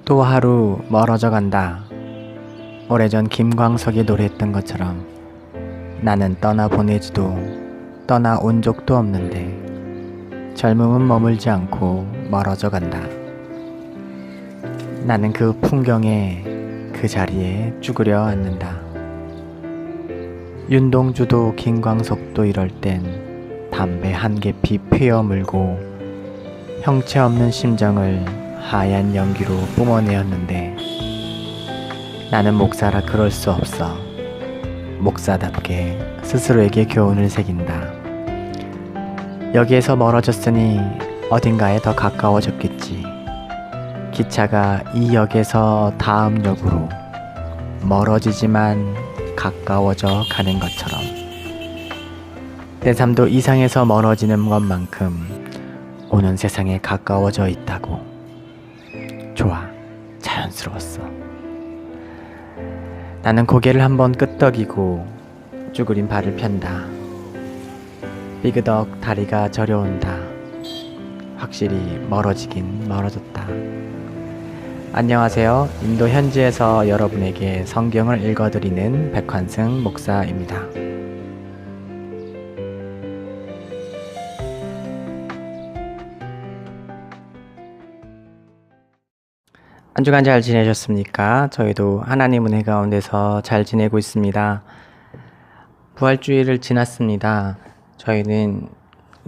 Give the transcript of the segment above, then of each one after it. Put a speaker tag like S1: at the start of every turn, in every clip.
S1: 또 하루 멀어져 간다. 오래전 김광석이 노래했던 것처럼 나는 떠나보내지도 떠나온 적도 없는데 젊음은 머물지 않고 멀어져 간다. 나는 그 풍경에 그 자리에 쭈그려 앉는다. 윤동주도 김광석도 이럴 땐 담배 한 개피 피어 물고 형체 없는 심정을 하얀 연기로 뿜어내었는데 나는 목사라 그럴 수 없어. 목사답게 스스로에게 교훈을 새긴다. 여기에서 멀어졌으니 어딘가에 더 가까워졌겠지. 기차가 이 역에서 다음 역으로 멀어지지만 가까워져 가는 것처럼 내 삶도 이상에서 멀어지는 것만큼 오는 세상에 가까워져 있다고. 좋아, 자연스러웠어. 나는 고개를 한번 끄덕이고 쭈그린 발을 편다. 삐그덕 다리가 저려온다. 확실히 멀어지긴 멀어졌다. 안녕하세요. 인도 현지에서 여러분에게 성경을 읽어드리는 백환승 목사입니다. 한 주간 잘 지내셨습니까? 저희도 하나님 은혜 가운데서 잘 지내고 있습니다. 부활주일을 지났습니다. 저희는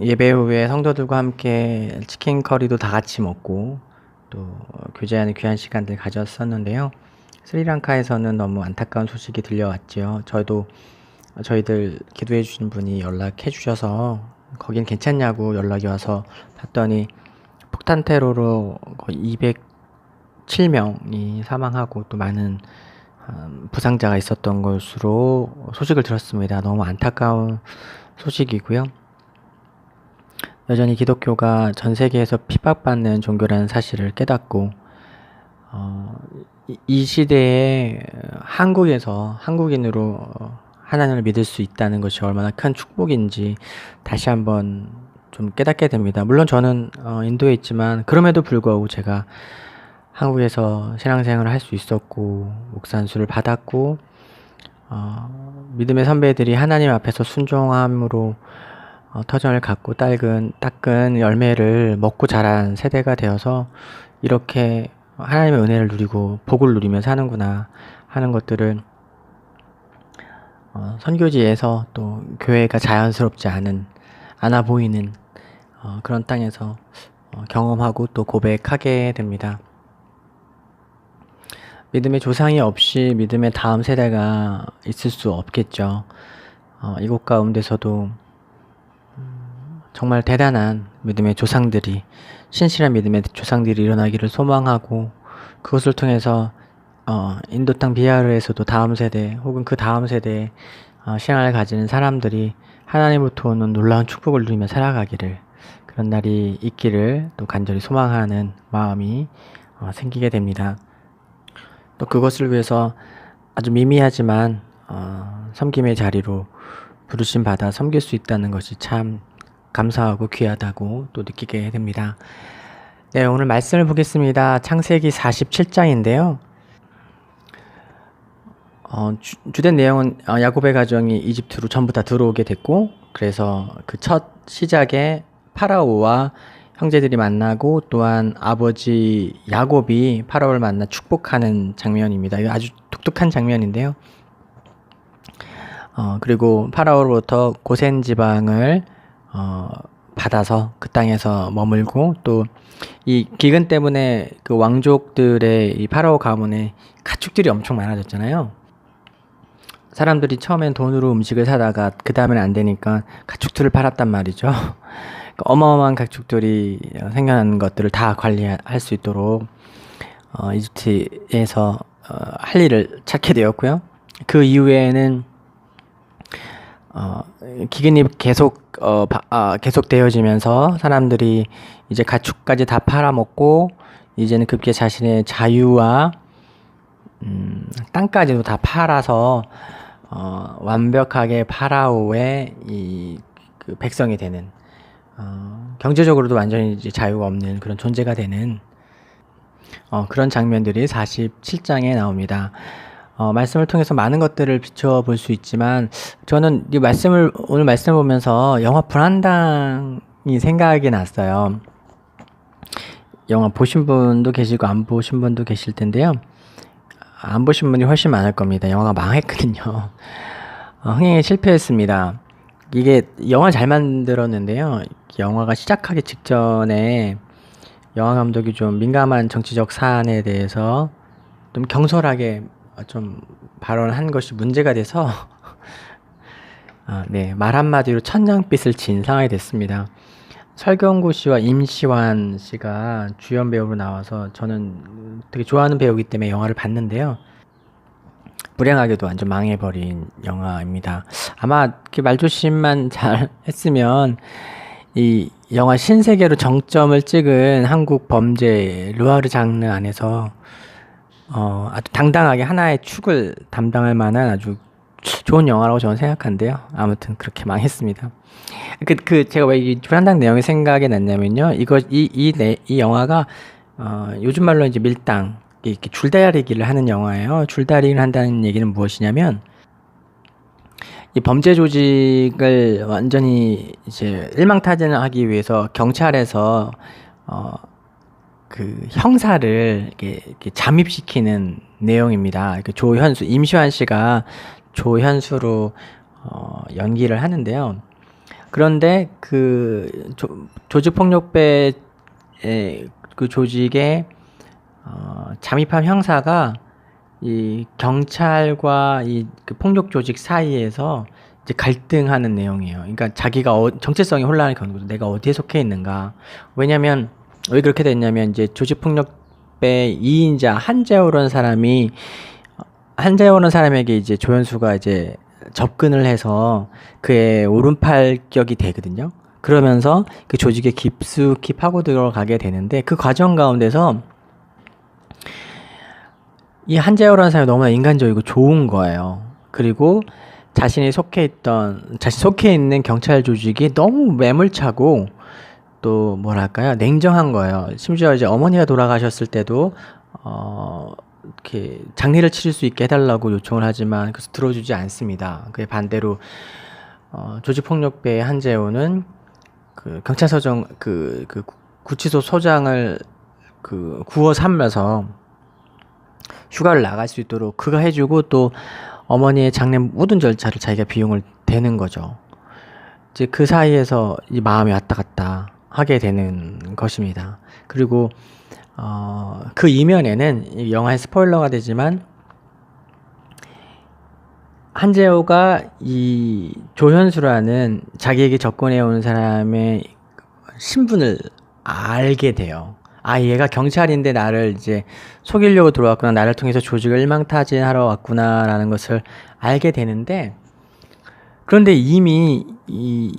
S1: 예배 후에 성도들과 함께 치킨 커리도 다 같이 먹고 또 교제하는 귀한 시간들 가졌었는데요. 스리랑카에서는 너무 안타까운 소식이 들려왔죠. 저희들 기도해 주신 분이 연락해 주셔서 거긴 괜찮냐고 연락이 와서 봤더니 폭탄 테러로 거의 207명이 사망하고 또 많은 부상자가 있었던 것으로 소식을 들었습니다. 너무 안타까운 소식이고요. 여전히 기독교가 전 세계에서 핍박받는 종교라는 사실을 깨닫고 이 시대에 한국에서 한국인으로 하나님을 믿을 수 있다는 것이 얼마나 큰 축복인지 다시 한번 좀 깨닫게 됩니다. 물론 저는 인도에 있지만 그럼에도 불구하고 제가 한국에서 신앙생활을 할 수 있었고 목사 안수를 받았고 믿음의 선배들이 하나님 앞에서 순종함으로 터전을 갖고 닦은 열매를 먹고 자란 세대가 되어서 이렇게 하나님의 은혜를 누리고 복을 누리며 사는구나 하는 것들을 선교지에서 또 교회가 자연스럽지 않아 보이는 그런 땅에서 경험하고 또 고백하게 됩니다. 믿음의 조상이 없이 믿음의 다음 세대가 있을 수 없겠죠. 이곳 가운데서도 정말 대단한 믿음의 조상들이, 신실한 믿음의 조상들이 일어나기를 소망하고 그것을 통해서 인도 땅 비하르에서도 다음 세대 혹은 그 다음 세대의 신앙을 가지는 사람들이 하나님으로부터 오는 놀라운 축복을 누리며 살아가기를, 그런 날이 있기를 또 간절히 소망하는 마음이 생기게 됩니다. 또 그것을 위해서 아주 미미하지만 섬김의 자리로 부르심 받아 섬길 수 있다는 것이 참 감사하고 귀하다고 또 느끼게 됩니다. 네, 오늘 말씀을 보겠습니다. 창세기 47장인데요. 주된 내용은 야곱의 가정이 이집트로 전부 다 들어오게 됐고, 그래서 그 첫 시작에 파라오와 형제들이 만나고 또한 아버지 야곱이 파라오를 만나 축복하는 장면입니다. 이거 아주 독특한 장면인데요. 그리고 파라오로부터 고센 지방을 받아서 그 땅에서 머물고, 또 이 기근 때문에 그 왕족들의 이 파라오 가문에 가축들이 엄청 많아졌잖아요. 사람들이 처음엔 돈으로 음식을 사다가 그 다음엔 안 되니까 가축들을 팔았단 말이죠. 어마어마한 가축들이 생겨난 것들을 다 관리할 수 있도록 이집트에서 할 일을 찾게 되었고요. 그 이후에는 기근이 계속 되어지면서 사람들이 이제 가축까지 다 팔아먹고 이제는 급기야 자신의 자유와 땅까지도 다 팔아서 완벽하게 파라오의 그 백성이 되는, 경제적으로도 완전히 이제 자유가 없는 그런 존재가 되는 그런 장면들이 47장에 나옵니다. 말씀을 통해서 많은 것들을 비춰볼 수 있지만 저는 오늘 말씀을 보면서 영화 불안당이 생각이 났어요. 영화 보신 분도 계시고 안 보신 분도 계실 텐데요. 안 보신 분이 훨씬 많을 겁니다. 영화가 망했거든요. 흥행에 실패했습니다. 이게 영화 잘 만들었는데요. 영화가 시작하기 직전에 영화 감독이 좀 민감한 정치적 사안에 대해서 좀 경솔하게 좀 발언한 것이 문제가 돼서 네, 말 한마디로 천냥빚을 진 상황이 됐습니다. 설경구 씨와 임시완 씨가 주연 배우로 나와서 저는 되게 좋아하는 배우이기 때문에 영화를 봤는데요. 불행하게도 완전 망해버린 영화입니다. 아마 말조심만 잘 했으면 이 영화 신세계로 정점을 찍은 한국 범죄 르와르 장르 안에서 아주 당당하게 하나의 축을 담당할 만한 아주 좋은 영화라고 저는 생각한데요. 아무튼 그렇게 망했습니다. 제가 왜 이 불안당 내용이 생각이 났냐면요. 이 영화가 요즘 말로 이제 밀당, 이렇게 줄다리기를 하는 영화예요. 줄다리기를 한다는 얘기는 무엇이냐면 이 범죄 조직을 완전히 이제 일망타진하기 위해서 경찰에서 그 형사를 이렇게 잠입시키는 내용입니다. 임시완 씨가 조현수로 연기를 하는데요. 그런데 조직폭력배 그 조직의 잠입한 형사가 이 경찰과 그 폭력 조직 사이에서 이제 갈등하는 내용이에요. 그러니까 자기가 정체성이 혼란을 겪는 거죠. 내가 어디에 속해 있는가. 왜냐면 왜 그렇게 됐냐면 이제 조직폭력배 2인자 한재호라는 사람에게 이제 조현수가 이제 접근을 해서 그의 오른팔격이 되거든요. 그러면서 그 조직에 깊숙이 파고 들어가게 되는데 그 과정 가운데서 이 한재호라는 사람이 너무나 인간적이고 좋은 거예요. 그리고 자신이 속해 있는 경찰 조직이 너무 매몰차고 또 뭐랄까요, 냉정한 거예요. 심지어 이제 어머니가 돌아가셨을 때도 이렇게 장례를 치를 수 있게 해달라고 요청을 하지만 그래서 들어주지 않습니다. 그에 반대로 조직폭력배의 한재호는 그 경찰서장 그 구치소 소장을 구워 삼면서 휴가를 나갈 수 있도록 그가 해주고 또 어머니의 장례 모든 절차를 자기가 비용을 대는 거죠. 이제 그 사이에서 이 마음이 왔다 갔다 하게 되는 것입니다. 그리고 그 이면에는 이 영화의 스포일러가 되지만 한재호가 이 조현수라는 자기에게 접근해 오는 사람의 신분을 알게 돼요. 얘가 경찰인데 나를 이제 속이려고 들어왔구나. 나를 통해서 조직을 일망타진하러 왔구나라는 것을 알게 되는데, 그런데 이미 이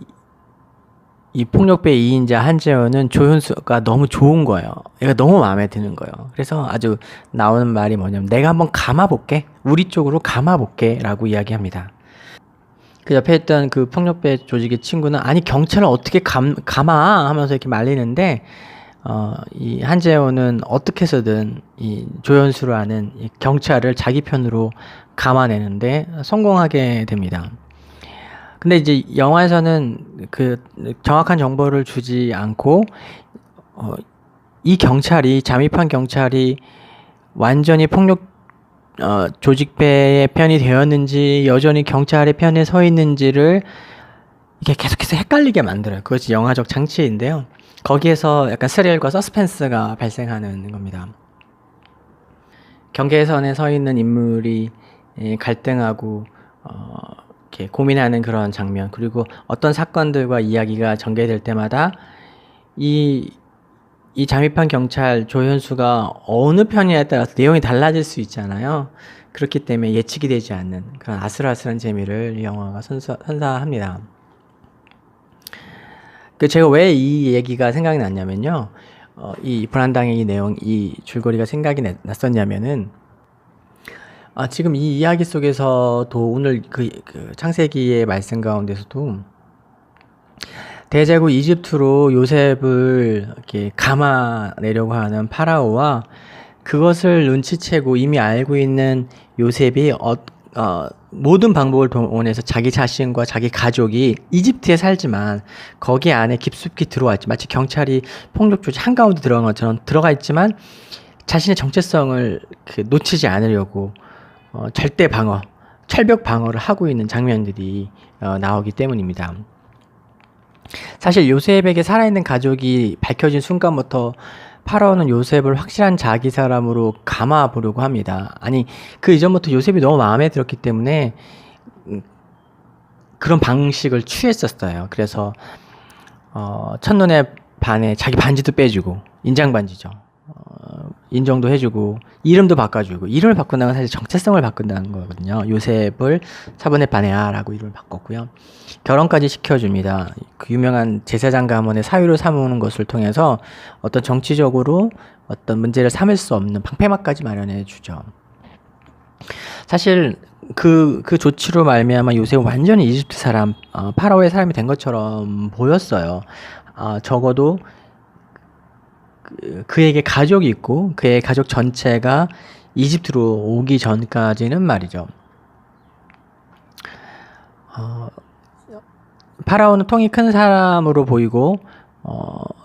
S1: 폭력배 2인자 한재호는 조현수가 너무 좋은 거예요. 얘가 너무 마음에 드는 거예요. 그래서 아주 나오는 말이 뭐냐면 내가 한번 감아볼게. 우리 쪽으로 감아볼게 라고 이야기합니다. 그 옆에 있던 그 폭력배 조직의 친구는 아니 경찰을 어떻게 감아 하면서 이렇게 말리는데 이 한재호는 어떻게 해서든 이 조현수라는 이 경찰을 자기 편으로 감아내는데 성공하게 됩니다. 근데 이제 영화에서는 그 정확한 정보를 주지 않고 이 잠입한 경찰이 완전히 폭력 조직배의 편이 되었는지 여전히 경찰의 편에 서 있는지를 이게 계속해서 헷갈리게 만들어요. 그것이 영화적 장치인데요. 거기에서 약간 스릴과 서스펜스가 발생하는 겁니다. 경계선에 서 있는 인물이 갈등하고 이렇게 고민하는 그런 장면, 그리고 어떤 사건들과 이야기가 전개될 때마다 이 잠입한 경찰 조현수가 어느 편이냐에 따라서 내용이 달라질 수 있잖아요. 그렇기 때문에 예측이 되지 않는 그런 아슬아슬한 재미를 이 영화가 선사합니다. 제가 왜 이 얘기가 생각이 났냐면요. 이 불안당의 이 줄거리가 생각이 났었냐면은, 지금 이 이야기 속에서도 오늘 그 창세기의 말씀 가운데서도 대제국 이집트로 요셉을 이렇게 감아내려고 하는 파라오와 그것을 눈치채고 이미 알고 있는 요셉이 모든 방법을 동원해서 자기 자신과 자기 가족이 이집트에 살지만 거기 안에 깊숙이 들어와 있지, 마치 경찰이 폭력 조직 한가운데 들어간 것처럼 들어가 있지만 자신의 정체성을 놓치지 않으려고 절대 방어, 철벽 방어를 하고 있는 장면들이 나오기 때문입니다. 사실 요셉에게 살아있는 가족이 밝혀진 순간부터 파라오는 요셉을 확실한 자기 사람으로 감아보려고 합니다. 아니, 그 이전부터 요셉이 너무 마음에 들었기 때문에 그런 방식을 취했었어요. 그래서 첫눈에 반해 자기 반지도 빼주고, 인장 반지죠. 인정도 해주고 이름도 바꿔주고, 이름을 바꾼다는 건 사실 정체성을 바꾼다는 거거든요. 요셉을 사분의 바네아라고 이름을 바꿨고요. 결혼까지 시켜줍니다. 그 유명한 제사장 가문의 사위로 삼는 것을 통해서 어떤 정치적으로 어떤 문제를 삼을 수 없는 방패막까지 마련해 주죠. 사실 그 조치로 말미암아 요셉은 완전히 이집트 사람, 파라오의 사람이 된 것처럼 보였어요. 적어도 그에게 가족이 있고 그의 가족 전체가 이집트로 오기 전까지는 말이죠. 파라오는 통이 큰 사람으로 보이고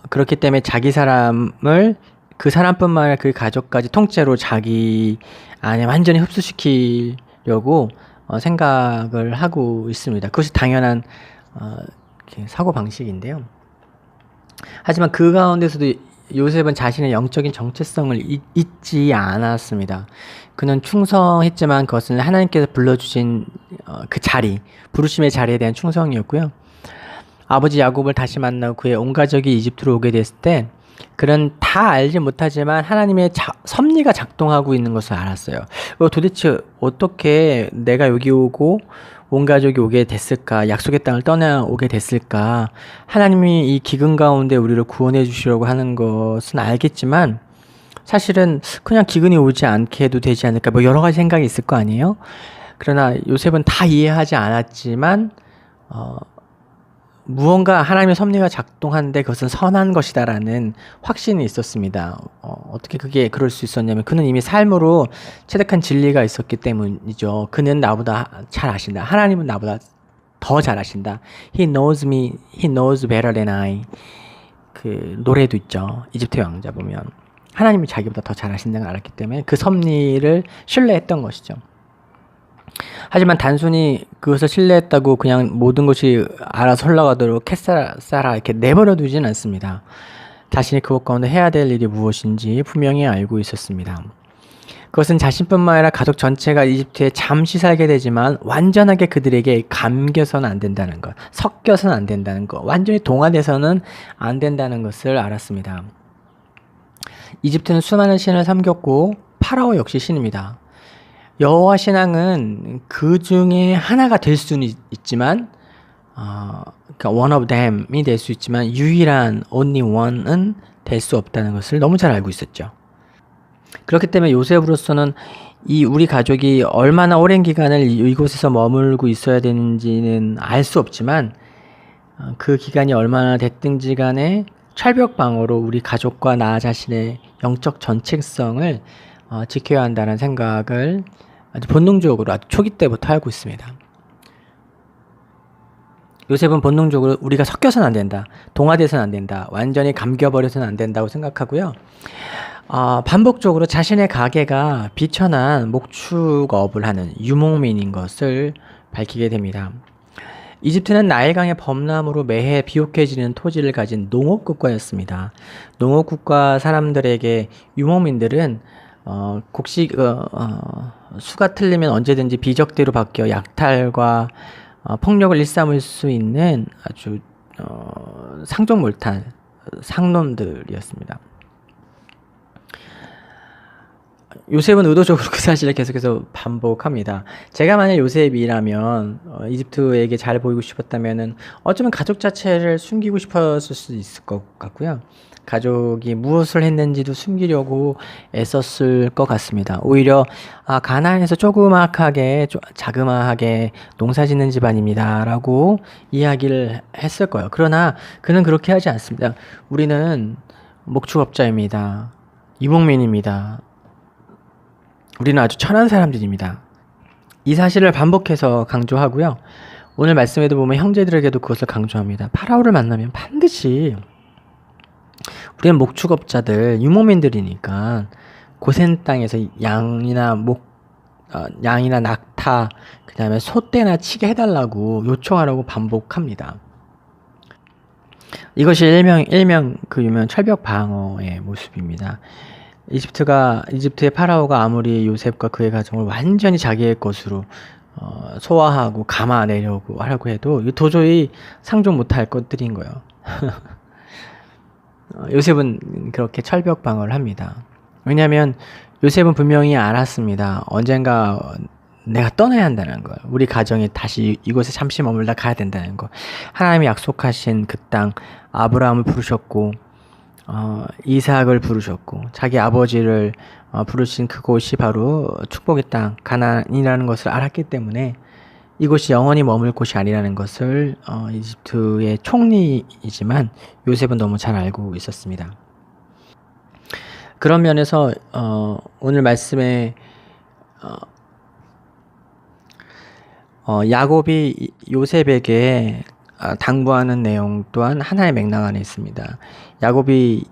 S1: 그렇기 때문에 자기 사람을, 그 사람뿐만 아니라 그 가족까지 통째로 자기 안에 완전히 흡수시키려고 생각을 하고 있습니다. 그것이 당연한 사고방식인데요. 하지만 그 가운데서도 요셉은 자신의 영적인 정체성을 잊지 않았습니다. 그는 충성했지만 그것은 하나님께서 불러주신 그 자리, 부르심의 자리에 대한 충성이었고요. 아버지 야곱을 다시 만나고 그의 온 가족이 이집트로 오게 됐을 때 그는 다 알지 못하지만 하나님의 섭리가 작동하고 있는 것을 알았어요. 도대체 어떻게 내가 여기 오고 온 가족이 오게 됐을까? 약속의 땅을 떠나오게 됐을까? 하나님이 이 기근 가운데 우리를 구원해 주시려고 하는 것은 알겠지만 사실은 그냥 기근이 오지 않게 해도 되지 않을까? 뭐 여러 가지 생각이 있을 거 아니에요? 그러나 요셉은 다 이해하지 않았지만 무언가 하나님의 섭리가 작동하는데 그것은 선한 것이다라는 확신이 있었습니다. 어떻게 그게 그럴 수 있었냐면 그는 이미 삶으로 체득한 진리가 있었기 때문이죠. 그는 나보다 잘 아신다. 하나님은 나보다 더 잘 아신다. He knows me, he knows better than I. 그 노래도 있죠. 이집트 왕자 보면 하나님이 자기보다 더 잘 아신다는 걸 알았기 때문에 그 섭리를 신뢰했던 것이죠. 하지만 단순히 그것을 신뢰했다고 그냥 모든 것이 알아서 흘러가도록 캐싸라 이렇게 내버려 두진 않습니다. 자신이 그것 가운데 해야 될 일이 무엇인지 분명히 알고 있었습니다. 그것은 자신뿐만 아니라 가족 전체가 이집트에 잠시 살게 되지만 완전하게 그들에게 감겨서는 안 된다는 것, 섞여서는 안 된다는 것, 완전히 동화돼서는 안 된다는 것을 알았습니다. 이집트는 수많은 신을 섬겼고 파라오 역시 신입니다. 여호와 신앙은 그 중에 하나가 될 수는 있지만, 그러니까 one of them이 될 수 있지만 유일한 only one은 될 수 없다는 것을 너무 잘 알고 있었죠. 그렇기 때문에 요셉으로서는 이 우리 가족이 얼마나 오랜 기간을 이곳에서 머물고 있어야 되는지는 알 수 없지만 그 기간이 얼마나 됐든지 간에 철벽 방어로 우리 가족과 나 자신의 영적 정체성을 지켜야 한다는 생각을 아주 본능적으로 아주 초기 때부터 알고 있습니다. 요셉은 본능적으로 우리가 섞여서는 안 된다, 동화돼서는 안 된다, 완전히 감겨버려서는 안 된다고 생각하고요. 반복적으로 자신의 가계가 비천한 목축업을 하는 유목민인 것을 밝히게 됩니다. 이집트는 나일강의 범람으로 매해 비옥해지는 토지를 가진 농업국가였습니다. 농업국가 사람들에게 유목민들은 수가 틀리면 언제든지 비적대로 바뀌어 약탈과 폭력을 일삼을 수 있는 아주 상종몰탄 상놈들이었습니다. 요셉은 의도적으로 그 사실을 계속해서 반복합니다. 제가 만약 요셉이라면 이집트에게 잘 보이고 싶었다면은 어쩌면 가족 자체를 숨기고 싶었을 수도 있을 것 같고요. 가족이 무엇을 했는지도 숨기려고 애썼을 것 같습니다. 오히려 가나안에서 자그마하게 농사짓는 집안입니다라고 이야기를 했을 거예요. 그러나 그는 그렇게 하지 않습니다. 우리는 목축업자입니다. 유목민입니다. 우리는 아주 천한 사람들입니다. 이 사실을 반복해서 강조하고요. 오늘 말씀에도 보면 형제들에게도 그것을 강조합니다. 파라오를 만나면 반드시 우리는 목축업자들, 유목민들이니까 고센 땅에서 양이나 낙타, 그 다음에 소떼나 치게 해달라고 요청하라고 반복합니다. 이것이 일명 그 유명한 철벽 방어의 모습입니다. 이집트의 파라오가 아무리 요셉과 그의 가정을 완전히 자기의 것으로 소화하고 감아내려고 하려고 해도 도저히 상종 못할 것들인 거예요. 요셉은 그렇게 철벽 방어를 합니다. 왜냐하면 요셉은 분명히 알았습니다. 언젠가 내가 떠나야 한다는 걸. 우리 가정이 다시 이곳에 잠시 머물다 가야 된다는 걸. 하나님이 약속하신 그 땅, 아브라함을 부르셨고 이삭을 부르셨고 자기 아버지를 부르신 그곳이 바로 축복의 땅 가나안이라는 것을 알았기 때문에 이곳이 영원히 머물 곳이 아니라는 것을 이집트의 총리이지만 요셉은 너무 잘 알고 있었습니다. 그런 면에서 오늘 말씀에 야곱이 요셉에게 당부하는 내용 또한 하나의 맥락 안에 있습니다. 야곱이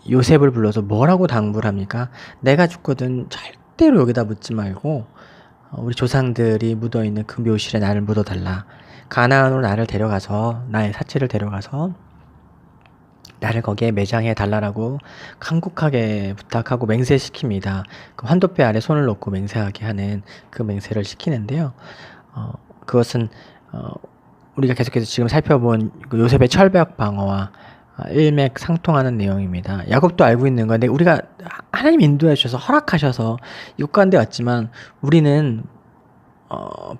S1: 요셉을 불러서 뭐라고 당부를 합니까? 내가 죽거든 절대로 여기다 묻지 말고 우리 조상들이 묻어있는 그 묘실에 나를 묻어달라. 가나안으로 나를 데려가서 나의 사체를 데려가서 나를 거기에 매장해 달라라고 간곡하게 부탁하고 맹세시킵니다. 그 환도뼈 아래 손을 놓고 맹세하게 하는 그 맹세를 시키는데요. 그것은 우리가 계속해서 지금 살펴본 그 요셉의 철벽 방어와 일맥상통하는 내용입니다. 야곱도 알고 있는 건데 우리가 하나님 인도해 주셔서 허락하셔서 이곳 가운데 왔지만 우리는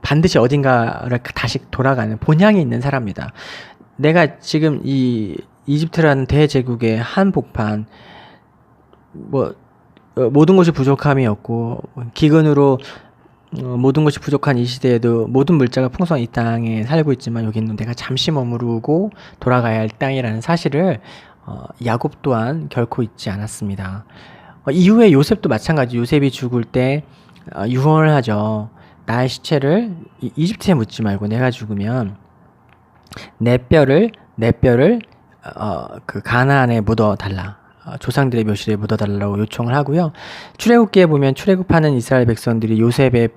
S1: 반드시 어딘가를 다시 돌아가는 본향이 있는 사람이다. 내가 지금 이 이집트라는 대제국의 한복판 모든 것이 부족함이었고 기근으로 모든 것이 부족한 이 시대에도 모든 물자가 풍성한 이 땅에 살고 있지만 여기는 내가 잠시 머무르고 돌아가야 할 땅이라는 사실을 야곱 또한 결코 잊지 않았습니다. 이후에 요셉도 마찬가지. 요셉이 죽을 때 유언을 하죠. 나의 시체를 이집트에 묻지 말고 내가 죽으면 내 뼈를 그 가나안에 묻어달라. 조상들의 묘실에 묻어달라고 요청을 하고요. 출애굽기에 보면 출애굽하는 이스라엘 백성들이 요셉의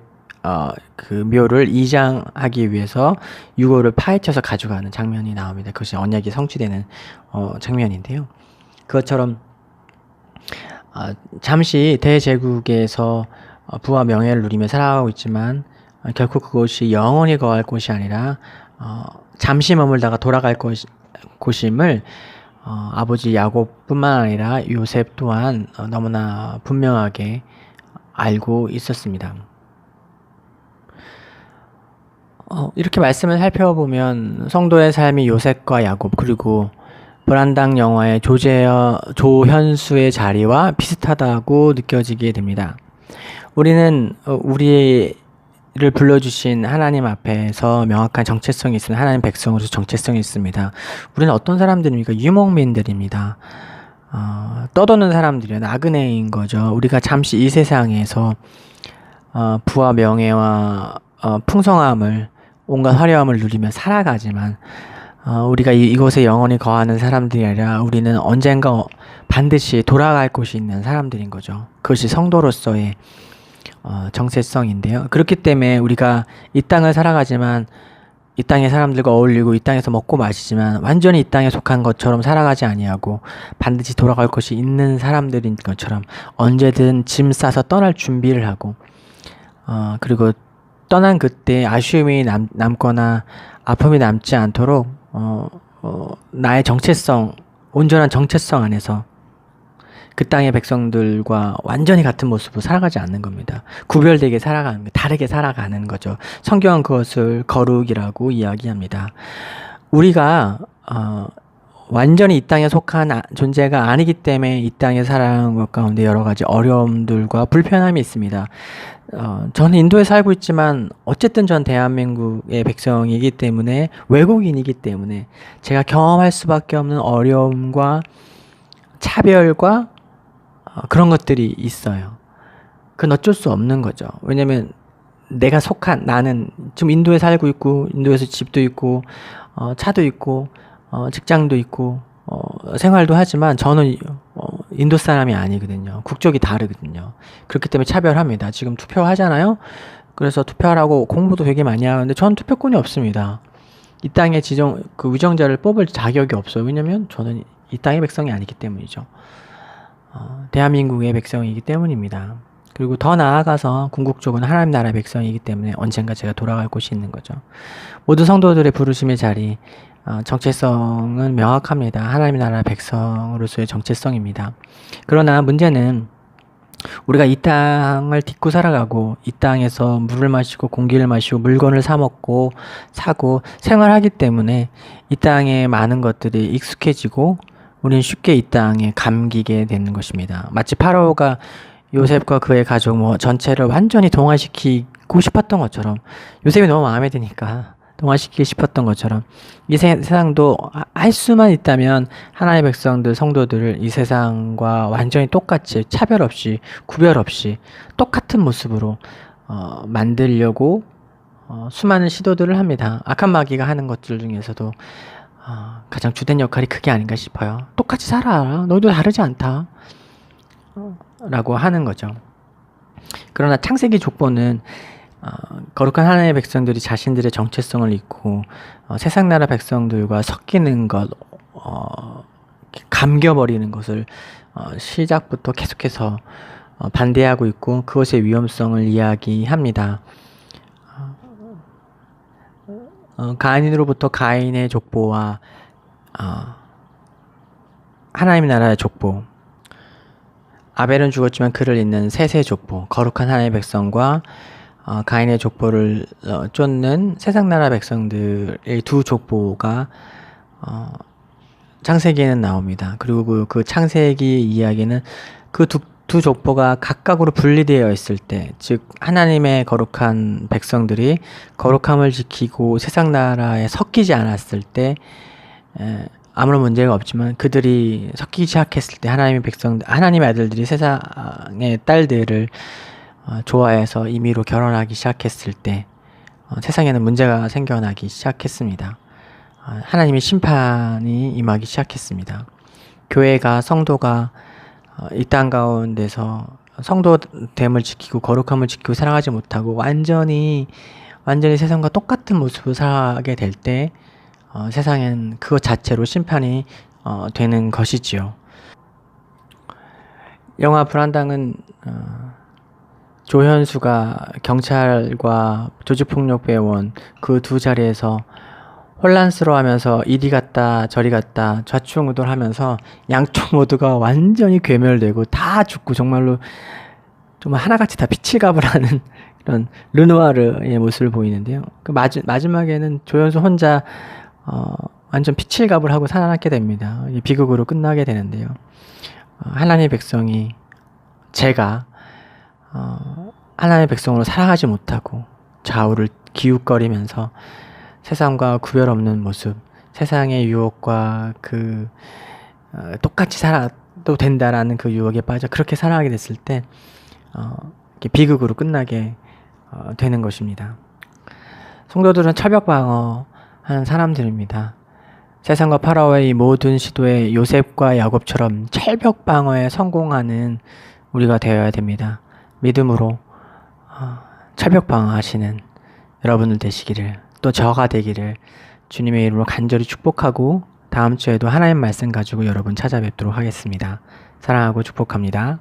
S1: 그 묘를 이장하기 위해서 유골을 파헤쳐서 가져가는 장면이 나옵니다. 그것이 언약이 성취되는 장면인데요. 그것처럼 잠시 대제국에서 부와 명예를 누리며 살아가고 있지만 결코 그것이 영원히 거할 곳이 아니라 잠시 머물다가 돌아갈 곳임을 아버지 야곱뿐만 아니라 요셉 또한 너무나 분명하게 알고 있었습니다. 이렇게 말씀을 살펴보면 성도의 삶이 요셉과 야곱 그리고 브란당 영화의 조현수의 자리와 비슷하다고 느껴지게 됩니다. 우리는 우리를 불러주신 하나님 앞에서 명확한 정체성이 있습니다. 하나님 백성으로서 정체성이 있습니다. 우리는 어떤 사람들입니까? 유목민들입니다. 떠도는 사람들이에요. 나그네인 거죠. 우리가 잠시 이 세상에서 부와 명예와 풍성함을 온갖 화려함을 누리며 살아가지만 우리가 이곳에 영원히 거하는 사람들이 아니라 우리는 언젠가 반드시 돌아갈 곳이 있는 사람들인 거죠. 그것이 성도로서의 정체성인데요. 그렇기 때문에 우리가 이 땅을 살아가지만 이 땅의 사람들과 어울리고 이 땅에서 먹고 마시지만 완전히 이 땅에 속한 것처럼 살아가지 아니하고 반드시 돌아갈 곳이 있는 사람들인 것처럼 언제든 짐 싸서 떠날 준비를 하고 그리고 떠난 그때 아쉬움이 남거나 아픔이 남지 않도록 나의 정체성, 온전한 정체성 안에서 그 땅의 백성들과 완전히 같은 모습으로 살아가지 않는 겁니다. 구별되게 살아가는, 다르게 살아가는 거죠. 성경은 그것을 거룩이라고 이야기합니다. 우리가 완전히 이 땅에 속한 존재가 아니기 때문에 이 땅에 살아가는 것 가운데 여러 가지 어려움들과 불편함이 있습니다. 저는 인도에 살고 있지만 어쨌든 전 대한민국의 백성이기 때문에 외국인이기 때문에 제가 경험할 수밖에 없는 어려움과 차별과 그런 것들이 있어요. 그건 어쩔 수 없는 거죠. 왜냐면 내가 속한 나는 지금 인도에 살고 있고 인도에서 집도 있고 차도 있고 직장도 있고 생활도 하지만 저는 인도 사람이 아니거든요. 국적이 다르거든요. 그렇기 때문에 차별합니다. 지금 투표하잖아요. 그래서 투표하라고 공부도 되게 많이 하는데 저는 투표권이 없습니다. 이 땅의 그 위정자를 뽑을 자격이 없어요. 왜냐면 저는 이 땅의 백성이 아니기 때문이죠. 대한민국의 백성이기 때문입니다. 그리고 더 나아가서 궁극적으로 하나님 나라의 백성이기 때문에 언젠가 제가 돌아갈 곳이 있는 거죠. 모든 성도들의 부르심의 자리, 정체성은 명확합니다. 하나님 나라 백성으로서의 정체성입니다. 그러나 문제는 우리가 이 땅을 딛고 살아가고 이 땅에서 물을 마시고 공기를 마시고 물건을 사 먹고 사고 생활하기 때문에 이 땅의 많은 것들이 익숙해지고 우리는 쉽게 이 땅에 감기게 되는 것입니다. 마치 파라오가 요셉과 그의 가족 전체를 완전히 동화시키고 싶었던 것처럼 요셉이 너무 마음에 드니까 동화시키고 싶었던 것처럼 이 세상도 할 수만 있다면 하나님의 백성들 성도들을 이 세상과 완전히 똑같이 차별 없이 구별 없이 똑같은 모습으로 만들려고 수많은 시도들을 합니다. 악한 마귀가 하는 것들 중에서도 가장 주된 역할이 그게 아닌가 싶어요. 똑같이 살아. 너희도 다르지 않다. 라고 하는 거죠. 그러나 창세기 족보는 거룩한 하나님의 백성들이 자신들의 정체성을 잊고 세상 나라 백성들과 섞이는 것, 감겨버리는 것을 시작부터 계속해서 반대하고 있고 그것의 위험성을 이야기합니다. 가인으로부터 가인의 족보와 하나님 나라의 족보, 아벨은 죽었지만 그를 잇는 셋의 족보, 거룩한 하나님의 백성과 가인의 족보를 쫓는 세상 나라 백성들의 두 족보가 창세기에는 나옵니다. 그리고 그 창세기 이야기는 그 두 족보가 각각으로 분리되어 있을 때, 즉 하나님의 거룩한 백성들이 거룩함을 지키고 세상 나라에 섞이지 않았을 때 아무런 문제가 없지만 그들이 섞이기 시작했을 때 하나님의 아들들이 세상의 딸들을 좋아해서 임의로 결혼하기 시작했을 때 세상에는 문제가 생겨나기 시작했습니다. 하나님의 심판이 임하기 시작했습니다. 교회가 성도가 이 땅 가운데서 성도됨을 지키고 거룩함을 지키고 살아가지 못하고 완전히 세상과 똑같은 모습으로 살아가게 될 때 세상엔 그것 자체로 심판이 되는 것이지요. 영화 불안당은 조현수가 경찰과 조직폭력배원 그 두 자리에서 혼란스러워하면서 이리 갔다 저리 갔다 좌충우돌하면서 양쪽 모두가 완전히 괴멸되고 다 죽고 정말로 정말 하나같이 다 피칠갑을하는 이런 르누아르의 모습을 보이는데요. 그 마지막에는 조현수 혼자 완전 피칠갑을 하고 살아남게 됩니다. 비극으로 끝나게 되는데요. 하나님의 백성이 제가 하나님의 백성으로 살아가지 못하고 좌우를 기웃거리면서 세상과 구별 없는 모습, 세상의 유혹과 똑같이 살아도 된다라는 그 유혹에 빠져 그렇게 살아가게 됐을 때 비극으로 끝나게 되는 것입니다. 성도들은 철벽 방어하는 사람들입니다. 세상과 파라오의 이 모든 시도에 요셉과 야곱처럼 철벽 방어에 성공하는 우리가 되어야 됩니다. 믿음으로 철벽 방어하시는 여러분들 되시기를, 또 저가 되기를 주님의 이름으로 간절히 축복하고 다음 주에도 하나님 말씀 가지고 여러분 찾아뵙도록 하겠습니다. 사랑하고 축복합니다.